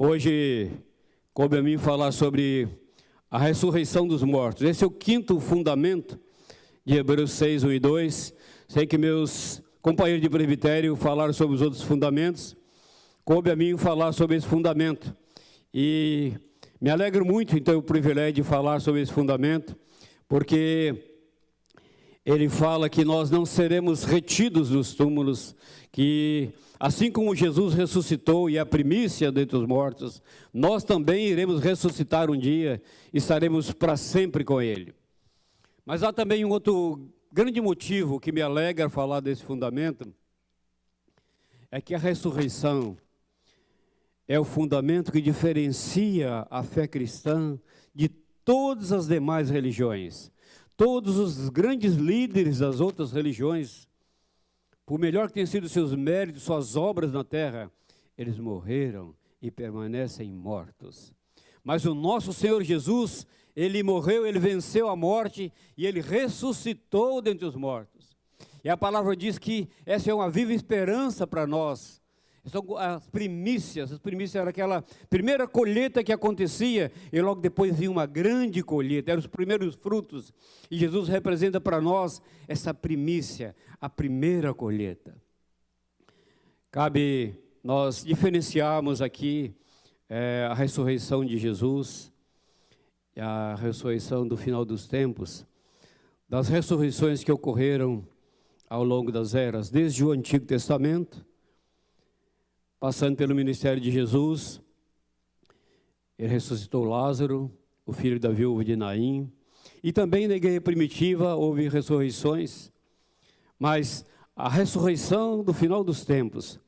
Hoje, coube a mim falar sobre a ressurreição dos mortos. Esse é o quinto fundamento de Hebreus 6, 1 e 2. Sei que meus companheiros de presbitério falaram sobre os outros fundamentos. Coube a mim falar sobre esse fundamento. E me alegro muito, então, o privilégio de falar sobre esse fundamento, porque ele fala que nós não seremos retidos nos túmulos, que assim como Jesus ressuscitou e é a primícia dentre os mortos, nós também iremos ressuscitar um dia e estaremos para sempre com Ele. Mas há também um outro grande motivo que me alegra falar desse fundamento, é que a ressurreição é o fundamento que diferencia a fé cristã de todas as demais religiões. Todos os grandes líderes das outras religiões, por melhor que tenham sido seus méritos, suas obras na terra, eles morreram e permanecem mortos. Mas o nosso Senhor Jesus, Ele morreu, Ele venceu a morte e Ele ressuscitou dentre os mortos. E a palavra diz que essa é uma viva esperança para nós. São as primícias eram aquela primeira colheita que acontecia e logo depois vinha uma grande colheita, eram os primeiros frutos. E Jesus representa para nós essa primícia, a primeira colheita. Cabe nós diferenciarmos aqui a ressurreição de Jesus, a ressurreição do final dos tempos, das ressurreições que ocorreram ao longo das eras, desde o Antigo Testamento, passando pelo ministério de Jesus. Ele ressuscitou Lázaro, o filho da viúva de Naim, e também na igreja primitiva houve ressurreições, mas a ressurreição do final dos tempos,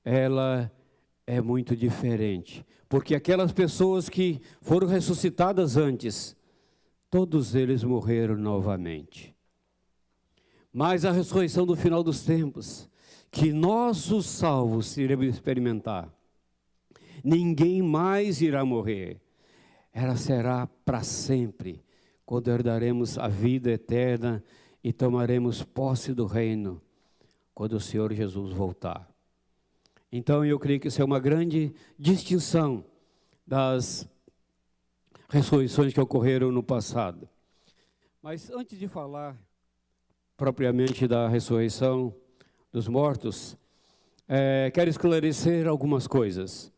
ela é muito diferente, porque aquelas pessoas que foram ressuscitadas antes, todos eles morreram novamente. Mas a ressurreição do final dos tempos, que nós os salvos iremos experimentar, ninguém mais irá morrer, ela será para sempre, quando herdaremos a vida eterna e tomaremos posse do reino, quando o Senhor Jesus voltar. Então eu creio que isso é uma grande distinção das ressurreições que ocorreram no passado. Mas antes de falar propriamente da ressurreição dos mortos, quero esclarecer algumas coisas.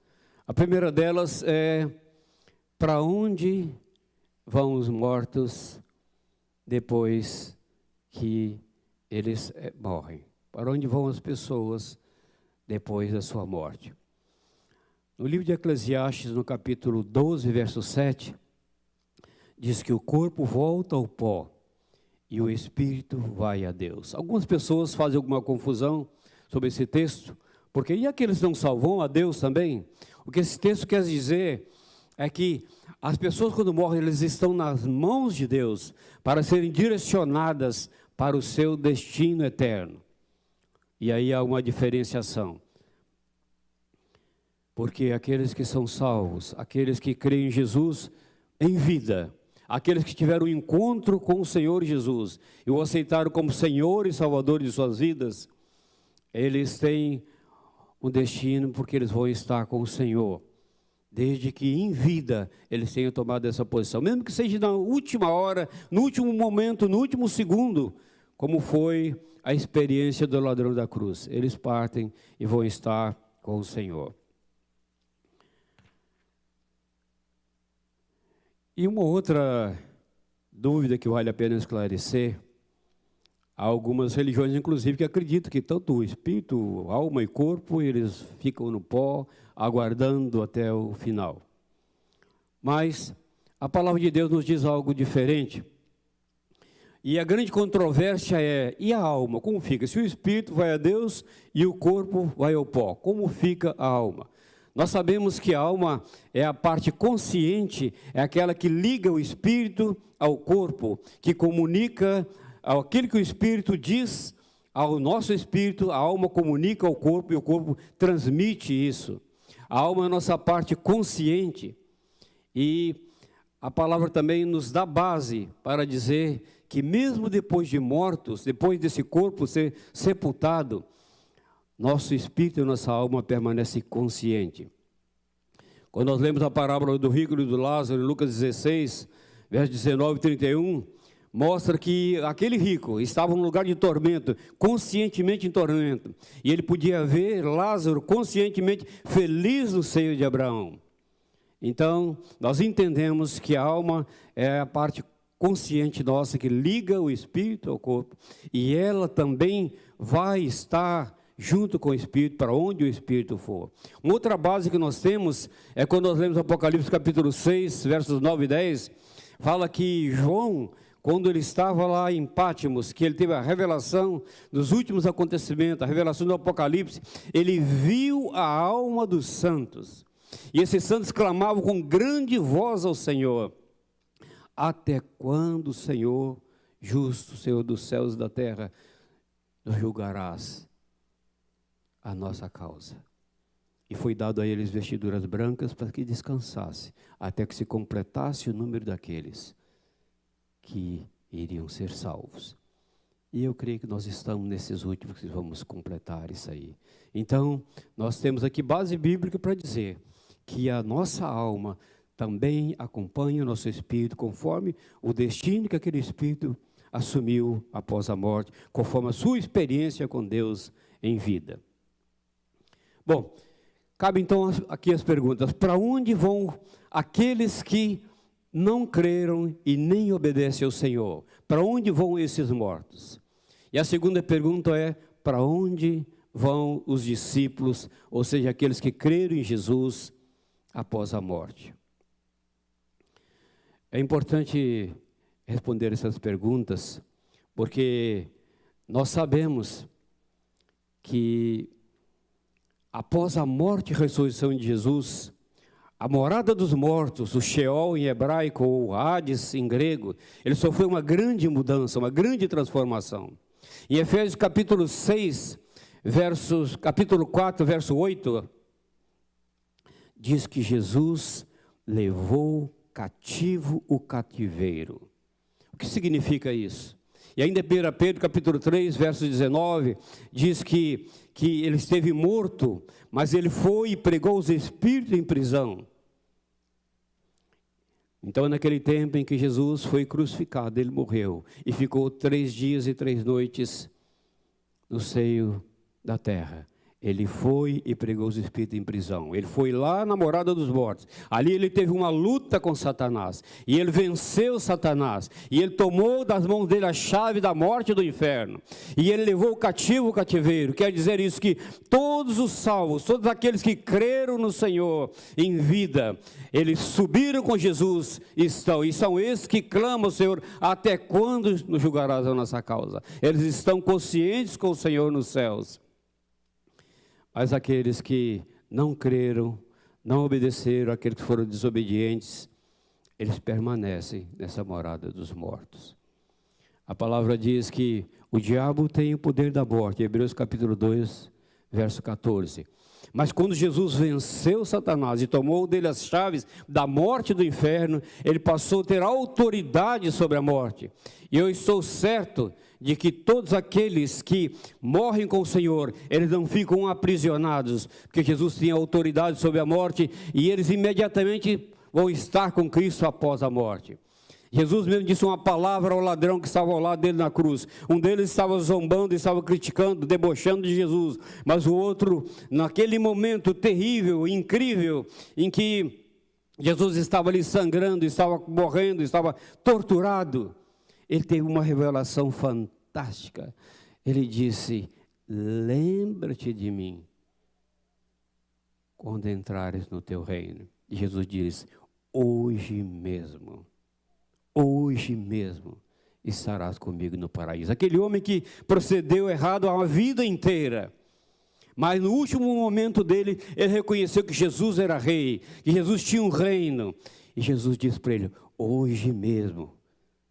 A primeira delas é: para onde vão os mortos depois que eles morrem? Para onde vão as pessoas depois da sua morte? No livro de Eclesiastes, no capítulo 12, verso 7, diz que o corpo volta ao pó e o espírito vai a Deus. Algumas pessoas fazem alguma confusão sobre esse texto, porque e aqueles que não salvam a Deus também? O que esse texto quer dizer é que as pessoas, quando morrem, eles estão nas mãos de Deus para serem direcionadas para o seu destino eterno. E aí há uma diferenciação, porque aqueles que são salvos, aqueles que creem em Jesus em vida, aqueles que tiveram um encontro com o Senhor Jesus e o aceitaram como Senhor e Salvador de suas vidas, eles têm um destino, porque eles vão estar com o Senhor, desde que em vida eles tenham tomado essa posição, mesmo que seja na última hora, no último momento, no último segundo, como foi a experiência do ladrão da cruz. Eles partem e vão estar com o Senhor. E uma outra dúvida que vale a pena esclarecer: há algumas religiões, inclusive, que acreditam que tanto o espírito, alma e corpo, eles ficam no pó, aguardando até o final. Mas a palavra de Deus nos diz algo diferente. E a grande controvérsia é: e a alma, como fica? Se o espírito vai a Deus e o corpo vai ao pó, como fica a alma? Nós sabemos que a alma é a parte consciente, é aquela que liga o espírito ao corpo, que comunica aquilo que o espírito diz ao nosso espírito, a alma comunica ao corpo e o corpo transmite isso. A alma é a nossa parte consciente, e a palavra também nos dá base para dizer que mesmo depois de mortos, depois desse corpo ser sepultado, nosso espírito e nossa alma permanecem conscientes. Quando nós lemos a parábola do rico e do Lázaro, em Lucas 16, versos 19 e 31, mostra que aquele rico estava num lugar de tormento, conscientemente em tormento, e ele podia ver Lázaro conscientemente feliz no seio de Abraão. Então, nós entendemos que a alma é a parte consciente nossa que liga o espírito ao corpo, e ela também vai estar junto com o espírito para onde o espírito for. Uma outra base que nós temos é quando nós lemos Apocalipse capítulo 6, versos 9 e 10, fala que João, quando ele estava lá em Pátimos, que ele teve a revelação dos últimos acontecimentos, a revelação do Apocalipse, ele viu a alma dos santos. E esses santos clamavam com grande voz ao Senhor: até quando, Senhor, justo, Senhor dos céus e da terra, nos julgarás a nossa causa? E foi dado a eles vestiduras brancas para que descansasse, até que se completasse o número daqueles que iriam ser salvos. E eu creio que nós estamos nesses últimos que vamos completar isso aí. Então, nós temos aqui base bíblica para dizer que a nossa alma também acompanha o nosso espírito, conforme o destino que aquele espírito assumiu após a morte, conforme a sua experiência com Deus em vida. Bom, cabe então aqui as perguntas: para onde vão aqueles que não creram e nem obedecem ao Senhor? Para onde vão esses mortos? E a segunda pergunta é: para onde vão os discípulos, ou seja, aqueles que creram em Jesus após a morte? É importante responder essas perguntas, porque nós sabemos que após a morte e ressurreição de Jesus, a morada dos mortos, o Sheol em hebraico ou Hades em grego, ele sofreu uma grande mudança, uma grande transformação. Em Efésios capítulo 6, capítulo 4, verso 8, diz que Jesus levou cativo o cativeiro. O que significa isso? E ainda em 1 Pedro capítulo 3, verso 19, diz que ele esteve morto, mas ele foi e pregou os espíritos em prisão. Então, naquele tempo em que Jesus foi crucificado, ele morreu e ficou 3 dias e 3 noites no seio da terra. Ele foi e pregou os espíritos em prisão. Ele foi lá na morada dos mortos. Ali ele teve uma luta com Satanás. E ele venceu Satanás. E ele tomou das mãos dele a chave da morte e do inferno. E ele levou o cativo o cativeiro. Quer dizer isso, que todos os salvos, todos aqueles que creram no Senhor em vida, eles subiram com Jesus e são esses que clamam ao Senhor: até quando nos julgarás a nossa causa? Eles estão conscientes com o Senhor nos céus. Mas aqueles que não creram, não obedeceram, aqueles que foram desobedientes, eles permanecem nessa morada dos mortos. A palavra diz que o diabo tem o poder da morte, Hebreus capítulo 2, verso 14. Mas quando Jesus venceu Satanás e tomou dele as chaves da morte e do inferno, ele passou a ter autoridade sobre a morte. E eu estou certo de que todos aqueles que morrem com o Senhor, eles não ficam aprisionados, porque Jesus tinha autoridade sobre a morte, e eles imediatamente vão estar com Cristo após a morte. Jesus mesmo disse uma palavra ao ladrão que estava ao lado dele na cruz. Um deles estava zombando, estava criticando, debochando de Jesus, mas o outro, naquele momento terrível, incrível, em que Jesus estava ali sangrando, estava morrendo, estava torturado, ele teve uma revelação fantástica. Ele disse: lembra-te de mim quando entrares no teu reino. E Jesus disse: hoje mesmo estarás comigo no paraíso. Aquele homem que procedeu errado a vida inteira, mas no último momento dele, ele reconheceu que Jesus era rei, que Jesus tinha um reino. E Jesus disse para ele: hoje mesmo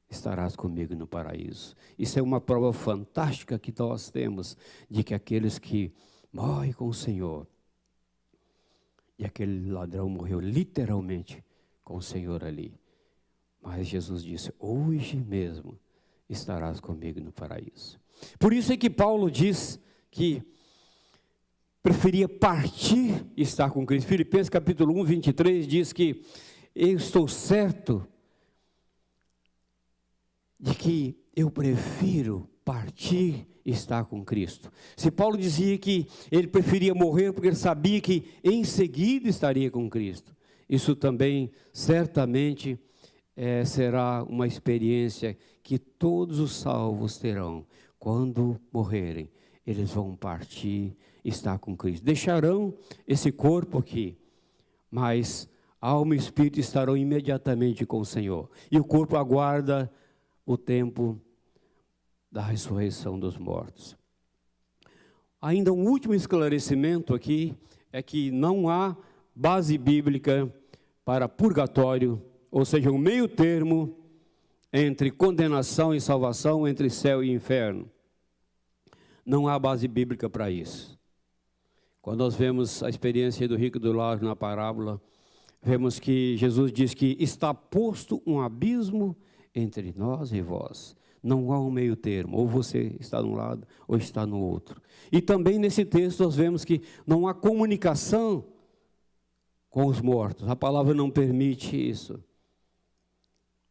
estarás comigo no paraíso. Isso é uma prova fantástica que nós temos, de que aqueles que morrem com o Senhor, e aquele ladrão morreu literalmente com o Senhor ali, mas Jesus disse: hoje mesmo estarás comigo no paraíso. Por isso é que Paulo diz que preferia partir e estar com Cristo. Filipenses capítulo 1, 23 diz que eu estou certo de que eu prefiro partir e estar com Cristo. Se Paulo dizia que ele preferia morrer porque ele sabia que em seguida estaria com Cristo, isso também certamente será uma experiência que todos os salvos terão. Quando morrerem, eles vão partir e estar com Cristo. Deixarão esse corpo aqui, mas alma e espírito estarão imediatamente com o Senhor. E o corpo aguarda o tempo da ressurreição dos mortos. Ainda um último esclarecimento aqui, é que não há base bíblica para purgatório, ou seja, um meio termo entre condenação e salvação, entre céu e inferno. Não há base bíblica para isso. Quando nós vemos a experiência do rico e do Lázaro na parábola, vemos que Jesus diz que está posto um abismo entre nós e vós. Não há um meio termo, ou você está de um lado, ou está no outro. E também nesse texto nós vemos que não há comunicação com os mortos. A palavra não permite isso.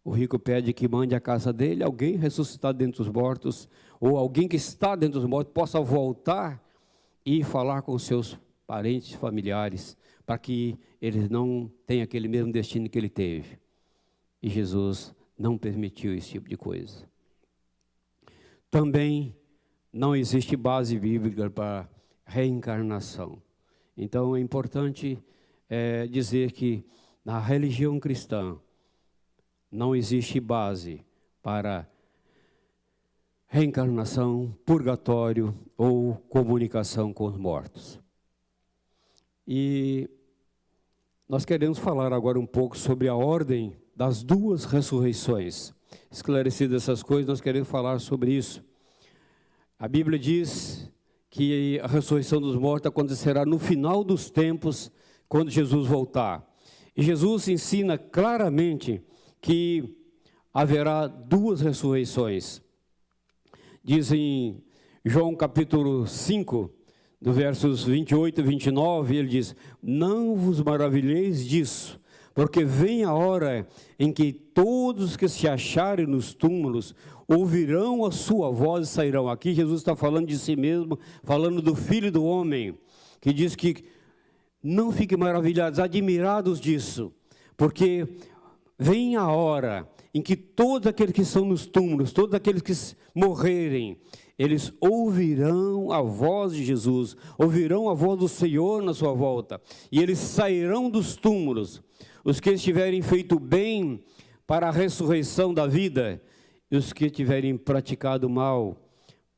O rico pede que mande à casa dele alguém ressuscitado dentre os mortos, ou alguém que está dentro dos mortos possa voltar e falar com seus parentes, familiares, para que eles não tenham aquele mesmo destino que ele teve. E Jesus não permitiu esse tipo de coisa. Também não existe base bíblica para reencarnação. Então é importante dizer que na religião cristã não existe base para reencarnação, purgatório ou comunicação com os mortos. E nós queremos falar agora um pouco sobre a ordem das duas ressurreições. Esclarecidas essas coisas, nós queremos falar sobre isso. A Bíblia diz que a ressurreição dos mortos acontecerá no final dos tempos, quando Jesus voltar. E Jesus ensina claramente que haverá duas ressurreições. Diz em João capítulo 5, do versos 28 e 29, ele diz: não vos maravilheis disso, porque vem a hora em que todos que se acharem nos túmulos ouvirão a sua voz e sairão. Aqui Jesus está falando de si mesmo, falando do Filho do Homem, que diz que não fiquem maravilhados, admirados disso, porque vem a hora em que todos aqueles que estão nos túmulos, todos aqueles que morrerem, eles ouvirão a voz de Jesus, ouvirão a voz do Senhor na sua volta, e eles sairão dos túmulos, os que estiverem feito bem para a ressurreição da vida, e os que tiverem praticado mal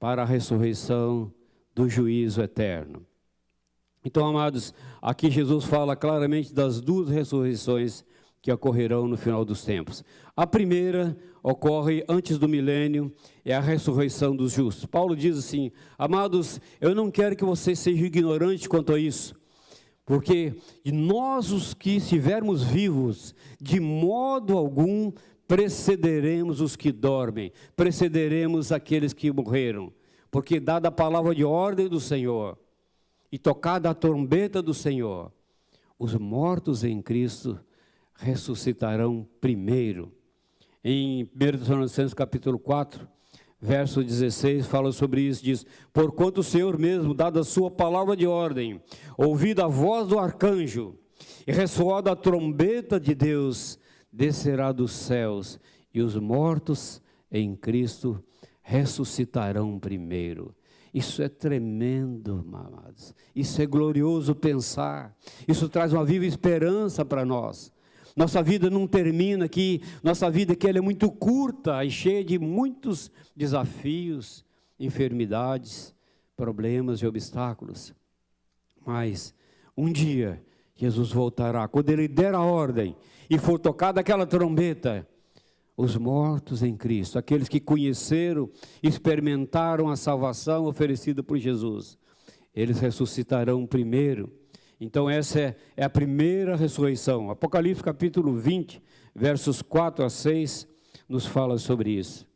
para a ressurreição do juízo eterno. Então, amados, aqui Jesus fala claramente das duas ressurreições que ocorrerão no final dos tempos. A primeira ocorre antes do milênio, é a ressurreição dos justos. Paulo diz assim: amados, eu não quero que vocês sejam ignorantes quanto a isso, porque nós, os que estivermos vivos, de modo algum precederemos os que dormem, precederemos aqueles que morreram, porque dada a palavra de ordem do Senhor, e tocada a trombeta do Senhor, os mortos em Cristo ressuscitarão primeiro. Em 1 Tessalonicenses capítulo 4, verso 16, fala sobre isso, diz: porquanto o Senhor mesmo, dada a sua palavra de ordem, ouvida a voz do arcanjo, e ressoada a trombeta de Deus, descerá dos céus, e os mortos em Cristo ressuscitarão primeiro. Isso é tremendo, amados. Isso é glorioso pensar. Isso traz uma viva esperança para nós. Nossa vida não termina aqui. Nossa vida aqui ela é muito curta e cheia de muitos desafios, enfermidades, problemas e obstáculos. Mas um dia Jesus voltará. Quando Ele der a ordem e for tocada aquela trombeta, os mortos em Cristo, aqueles que conheceram, experimentaram a salvação oferecida por Jesus, eles ressuscitarão primeiro. Então essa é a primeira ressurreição. Apocalipse capítulo 20, versos 4 a 6, nos fala sobre isso.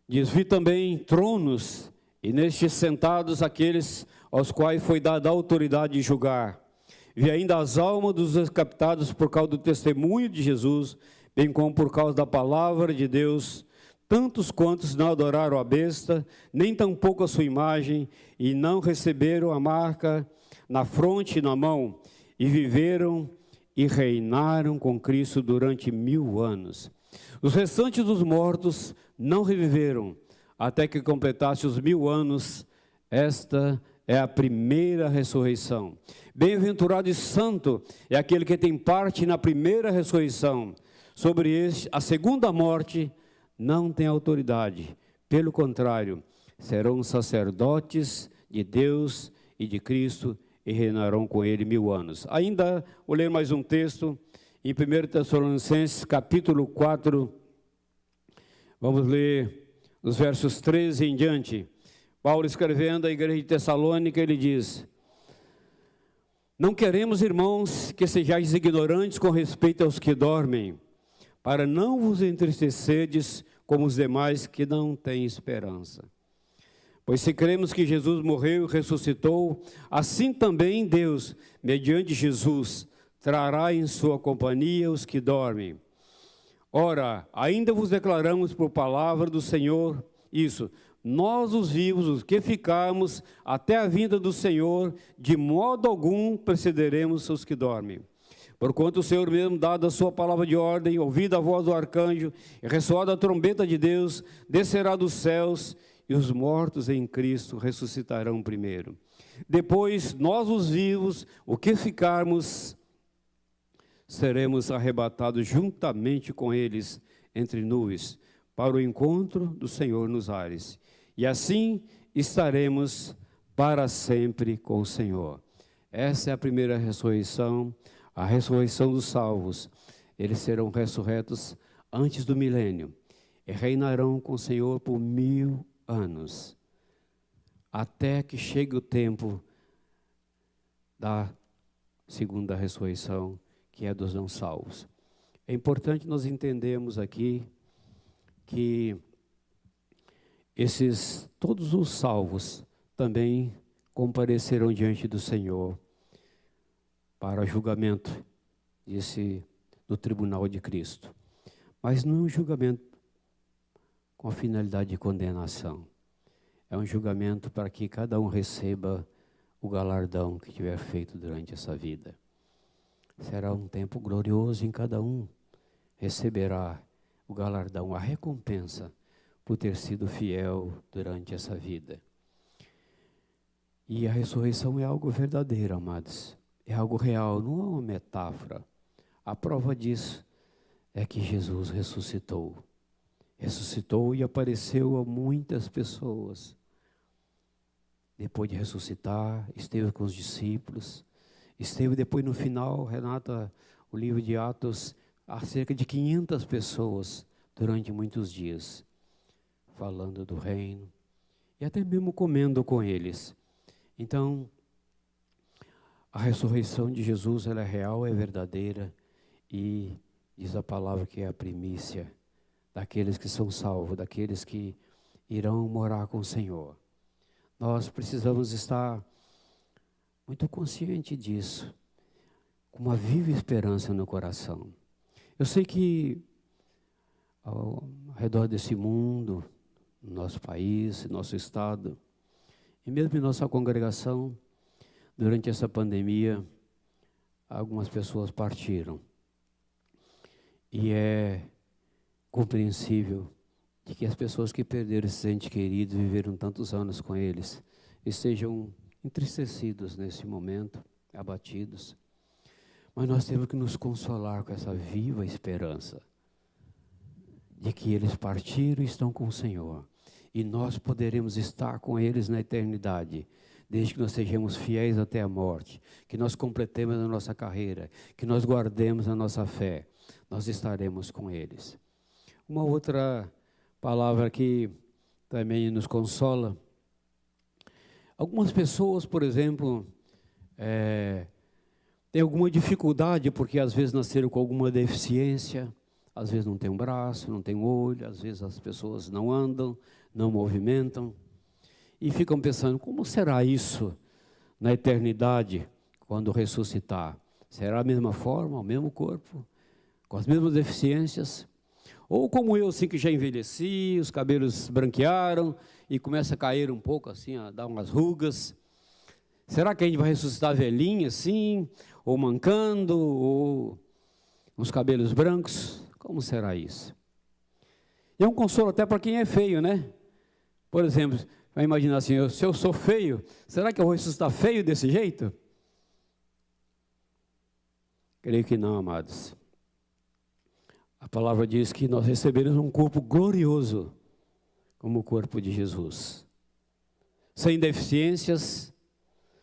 Diz: vi também tronos, e nestes sentados aqueles aos quais foi dada a autoridade de julgar. Vi ainda as almas dos decapitados por causa do testemunho de Jesus, bem como por causa da palavra de Deus, tantos quantos não adoraram a besta, nem tampouco a sua imagem, e não receberam a marca na fronte e na mão, e viveram e reinaram com Cristo durante 1000 anos. Os restantes dos mortos não reviveram, até que completasse os 1000 anos. Esta é a primeira ressurreição. Bem-aventurado e santo é aquele que tem parte na primeira ressurreição. Sobre este, a segunda morte não tem autoridade. Pelo contrário, serão sacerdotes de Deus e de Cristo e reinarão com ele 1000 anos. Ainda vou ler mais um texto em 1 Tessalonicenses, capítulo 4. Vamos ler os versos 13 em diante. Paulo, escrevendo à igreja de Tessalônica, ele diz: não queremos, irmãos, que sejais ignorantes com respeito aos que dormem, para não vos entristecerdes como os demais que não têm esperança. Pois se cremos que Jesus morreu e ressuscitou, assim também Deus, mediante Jesus, trará em sua companhia os que dormem. Ora, ainda vos declaramos por palavra do Senhor isso: nós os vivos, os que ficarmos até a vinda do Senhor, de modo algum precederemos os que dormem. Porquanto o Senhor mesmo, dado a sua palavra de ordem, ouvida a voz do arcanjo, e ressoada a trombeta de Deus, descerá dos céus, e os mortos em Cristo ressuscitarão primeiro. Depois, nós os vivos, o que ficarmos, seremos arrebatados juntamente com eles entre nuvens, para o encontro do Senhor nos ares. E assim estaremos para sempre com o Senhor. Essa é a primeira ressurreição, a ressurreição dos salvos. Eles serão ressurretos antes do milênio e reinarão com o Senhor por 1000 anos, até que chegue o tempo da segunda ressurreição, que é dos não salvos. É importante nós entendermos aqui que todos os salvos também comparecerão diante do Senhor para julgamento do tribunal de Cristo. Mas não é um julgamento com a finalidade de condenação. É um julgamento para que cada um receba o galardão que tiver feito durante essa vida. Será um tempo glorioso em cada um receberá o galardão, a recompensa por ter sido fiel durante essa vida. E a ressurreição é algo verdadeiro, amados. É algo real, não é uma metáfora. A prova disso é que Jesus ressuscitou. Ressuscitou e apareceu a muitas pessoas. Depois de ressuscitar, esteve com os discípulos. Esteve depois no final, Renata, o livro de Atos, há cerca de 500 pessoas durante muitos dias, falando do reino e até mesmo comendo com eles. Então, a ressurreição de Jesus, ela é real, é verdadeira, e diz a palavra que é a primícia daqueles que são salvos, daqueles que irão morar com o Senhor. Nós precisamos estar muito conscientes disso, com uma viva esperança no coração. Eu sei que ao redor desse mundo, no nosso país, no nosso estado, e mesmo em nossa congregação, durante essa pandemia, algumas pessoas partiram. E é compreensível de que as pessoas que perderam esses entes queridos, viveram tantos anos com eles, estejam entristecidos nesse momento, abatidos. Mas nós temos que nos consolar com essa viva esperança de que eles partiram e estão com o Senhor. E nós poderemos estar com eles na eternidade, desde que nós sejamos fiéis até a morte, que nós completemos a nossa carreira, que nós guardemos a nossa fé, nós estaremos com eles. Uma outra palavra que também nos consola. Algumas pessoas, por exemplo, têm alguma dificuldade, porque às vezes nasceram com alguma deficiência, às vezes não tem um braço, não tem um olho, às vezes as pessoas não andam, não movimentam, e ficam pensando, como será isso na eternidade, quando ressuscitar? Será a mesma forma, o mesmo corpo, com as mesmas deficiências? Ou como eu, assim, que já envelheci, os cabelos branquearam e começa a cair um pouco, assim, a dar umas rugas. Será que a gente vai ressuscitar velhinho, assim, ou mancando, ou uns cabelos brancos? Como será isso? E é um consolo até para quem é feio, né? Por exemplo, vai imaginar assim, se eu sou feio, será que eu vou ressuscitar feio desse jeito? Creio que não, amados. A palavra diz que nós receberemos um corpo glorioso, como o corpo de Jesus. Sem deficiências,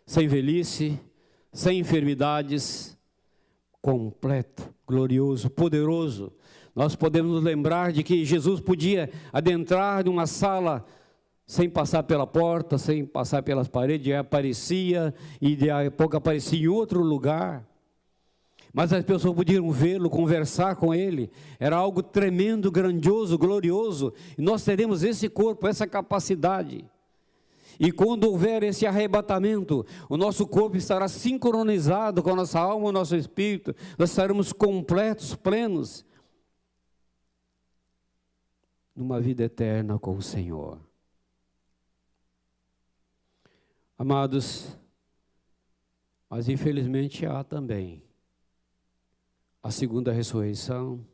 sem velhice, sem enfermidades, completo, glorioso, poderoso. Nós podemos nos lembrar de que Jesus podia adentrar numa sala sem passar pela porta, sem passar pelas paredes, e aparecia, e de a pouco aparecia em outro lugar. Mas as pessoas podiam vê-lo, conversar com ele. Era algo tremendo, grandioso, glorioso. E nós teremos esse corpo, essa capacidade. E quando houver esse arrebatamento, o nosso corpo estará sincronizado com a nossa alma, o nosso espírito. Nós estaremos completos, plenos, numa vida eterna com o Senhor. Amados, mas infelizmente há também a segunda ressurreição,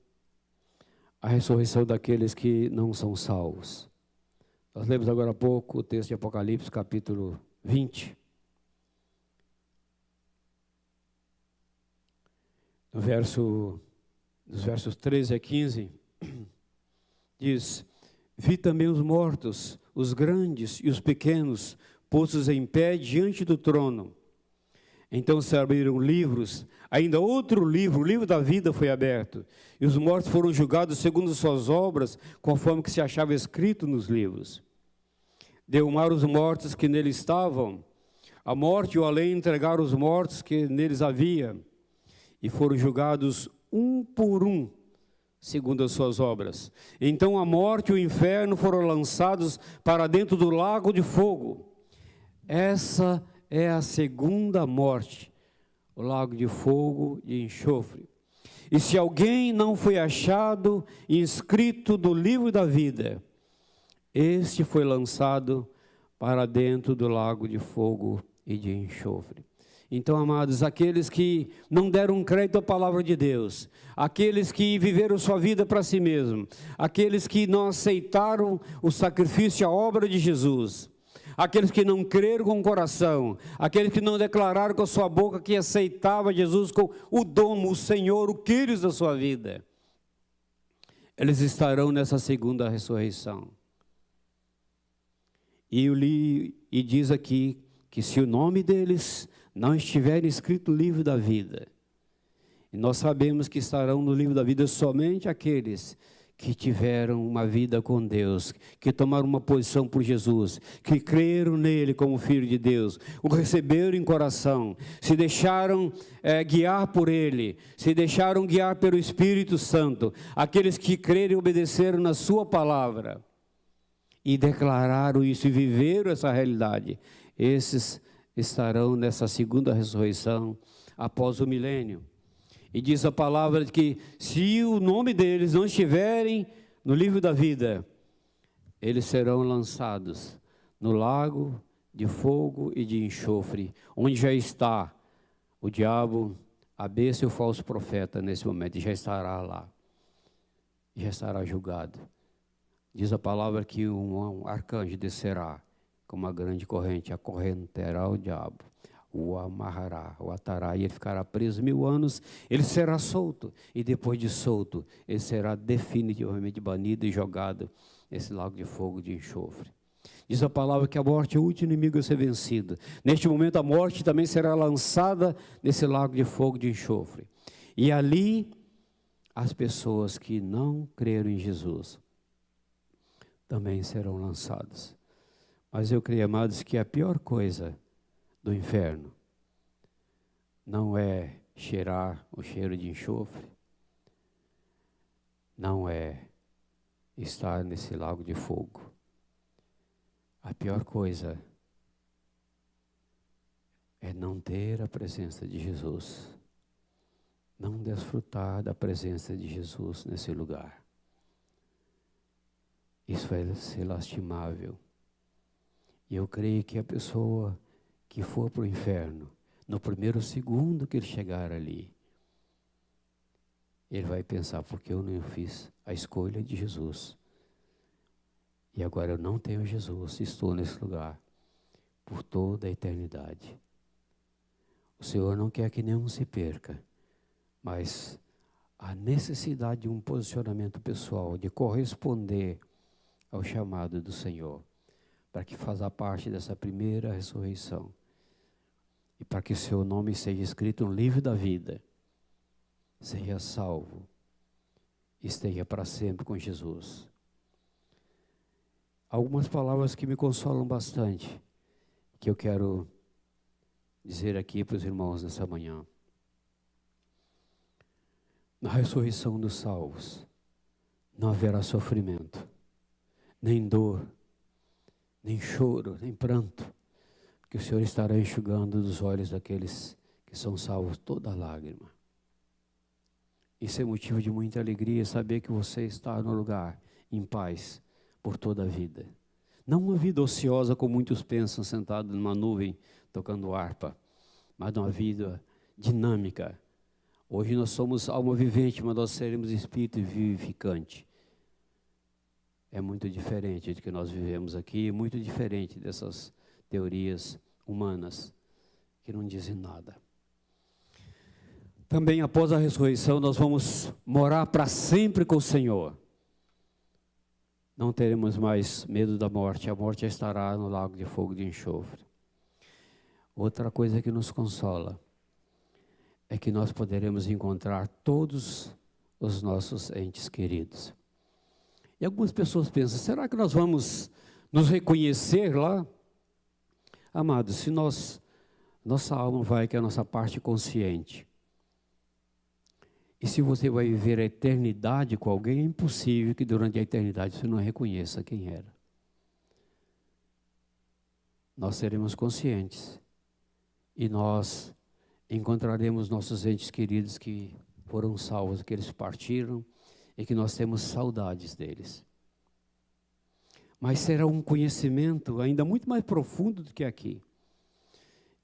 a ressurreição daqueles que não são salvos. Nós lemos agora há pouco o texto de Apocalipse, capítulo 20. Dos versos 13 a 15, diz: vi também os mortos, os grandes e os pequenos, postos em pé diante do trono. Então se abriram livros, ainda outro livro, o livro da vida foi aberto, e os mortos foram julgados segundo suas obras, conforme que se achava escrito nos livros. Deu mar os mortos que nele estavam, a morte e o além entregaram os mortos que neles havia, e foram julgados um por um, segundo as suas obras. Então a morte e o inferno foram lançados para dentro do lago de fogo. Essa é a segunda morte, o lago de fogo e enxofre. E se alguém não foi achado inscrito no livro da vida, este foi lançado para dentro do lago de fogo e de enxofre. Então, amados, aqueles que não deram crédito à palavra de Deus, aqueles que viveram sua vida para si mesmo, aqueles que não aceitaram o sacrifício e a obra de Jesus, aqueles que não creram com o coração, aqueles que não declararam com a sua boca que aceitava Jesus como o dono, o Senhor, o Quírios da sua vida, eles estarão nessa segunda ressurreição. E diz aqui que se o nome deles não estiver escrito no livro da vida, e nós sabemos que estarão no livro da vida somente aqueles que tiveram uma vida com Deus, que tomaram uma posição por Jesus, que creram nele como Filho de Deus, o receberam em coração, se deixaram guiar por ele, se deixaram guiar pelo Espírito Santo, aqueles que creram e obedeceram na sua palavra, e declararam isso e viveram essa realidade, esses estarão nessa segunda ressurreição após o milênio. E diz a palavra que se o nome deles não estiverem no livro da vida, eles serão lançados no lago de fogo e de enxofre, onde já está o diabo, a besta e o falso profeta nesse momento, e já estará lá, já estará julgado. Diz a palavra que um arcanjo descerá com uma grande corrente, acorrentará o diabo, o amarrará, o atará, e ele ficará preso 1000 anos, ele será solto, e depois de solto, ele será definitivamente banido e jogado nesse lago de fogo de enxofre. Diz a palavra que a morte é o último inimigo a ser vencido. Neste momento a morte também será lançada nesse lago de fogo de enxofre. E ali, as pessoas que não creram em Jesus também serão lançadas. Mas eu creio, amados, que a pior coisa do inferno não é cheirar o cheiro de enxofre, não é estar nesse lago de fogo. A pior coisa é não ter a presença de Jesus, não desfrutar da presença de Jesus nesse lugar. Isso vai ser lastimável. E eu creio que a pessoa que for para o inferno, no primeiro segundo que ele chegar ali, ele vai pensar, porque eu não fiz a escolha de Jesus. E agora eu não tenho Jesus, estou nesse lugar por toda a eternidade. O Senhor não quer que nenhum se perca, mas a necessidade de um posicionamento pessoal, de corresponder ao chamado do Senhor, para que faça parte dessa primeira ressurreição, e para que seu nome seja escrito no livro da vida, seja salvo, esteja para sempre com Jesus. Algumas palavras que me consolam bastante, que eu quero dizer aqui para os irmãos nessa manhã. Na ressurreição dos salvos, não haverá sofrimento, nem dor, nem choro, nem pranto, porque o Senhor estará enxugando dos olhos daqueles que são salvos toda lágrima. Isso é motivo de muita alegria, saber que você está no lugar, em paz, por toda a vida. Não uma vida ociosa, como muitos pensam, sentado numa nuvem, tocando harpa, mas uma vida dinâmica. Hoje nós somos alma vivente, mas nós seremos espírito vivificante. É muito diferente do que nós vivemos aqui, muito diferente dessas teorias humanas que não dizem nada. Também após a ressurreição nós vamos morar para sempre com o Senhor. Não teremos mais medo da morte, a morte estará no lago de fogo de enxofre. Outra coisa que nos consola é que nós poderemos encontrar todos os nossos entes queridos. E algumas pessoas pensam, será que nós vamos nos reconhecer lá? Amados, se nossa alma vai, que é a nossa parte consciente, e se você vai viver a eternidade com alguém, é impossível que durante a eternidade você não reconheça quem era. Nós seremos conscientes e nós encontraremos nossos entes queridos que foram salvos, que eles partiram e que nós temos saudades deles. Mas será um conhecimento ainda muito mais profundo do que aqui.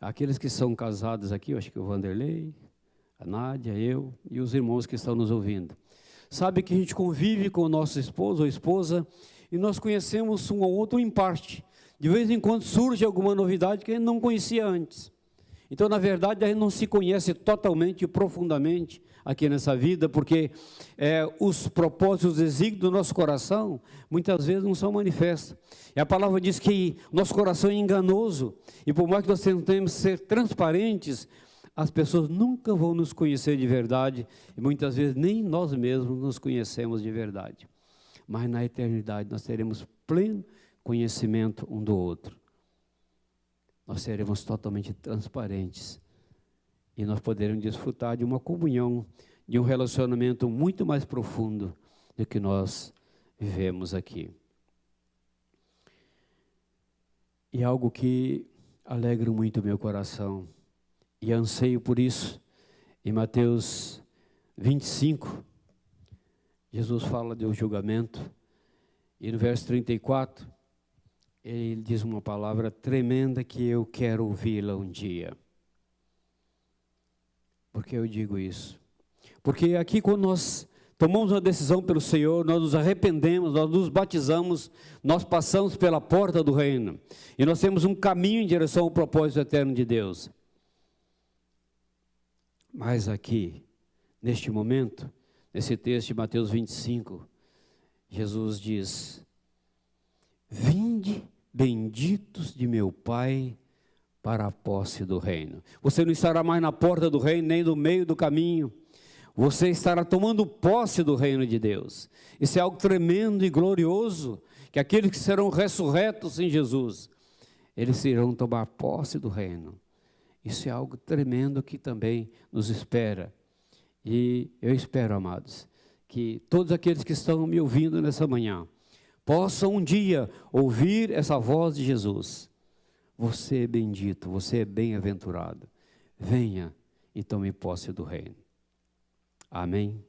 Aqueles que são casados aqui, eu acho que o Vanderlei, a Nádia, eu e os irmãos que estão nos ouvindo. Sabe que a gente convive com o nosso esposo ou esposa e nós conhecemos um ao outro em parte. De vez em quando surge alguma novidade que a gente não conhecia antes. Então, na verdade, a gente não se conhece totalmente e profundamente aqui nessa vida, porque os propósitos, os desígnios do nosso coração, muitas vezes não são manifestos. E a palavra diz que nosso coração é enganoso, e por mais que nós tentemos ser transparentes, as pessoas nunca vão nos conhecer de verdade, e muitas vezes nem nós mesmos nos conhecemos de verdade. Mas na eternidade nós teremos pleno conhecimento um do outro. Nós seremos totalmente transparentes. E nós poderemos desfrutar de uma comunhão, de um relacionamento muito mais profundo do que nós vivemos aqui. E algo que alegra muito o meu coração, e anseio por isso, em Mateus 25, Jesus fala do julgamento, e no verso 34, ele diz uma palavra tremenda que eu quero ouvi-la um dia. Por que eu digo isso? Porque aqui quando nós tomamos uma decisão pelo Senhor, nós nos arrependemos, nós nos batizamos, nós passamos pela porta do reino. E nós temos um caminho em direção ao propósito eterno de Deus. Mas aqui, neste momento, nesse texto de Mateus 25, Jesus diz: vinde benditos de meu Pai para a posse do reino. Você não estará mais na porta do reino, nem no meio do caminho. Você estará tomando posse do reino de Deus. Isso é algo tremendo e glorioso, que aqueles que serão ressurretos em Jesus, eles irão tomar posse do reino. Isso é algo tremendo que também nos espera. E eu espero, amados, que todos aqueles que estão me ouvindo nessa manhã possam um dia ouvir essa voz de Jesus. Você é bendito, você é bem-aventurado. Venha e tome posse do reino. Amém.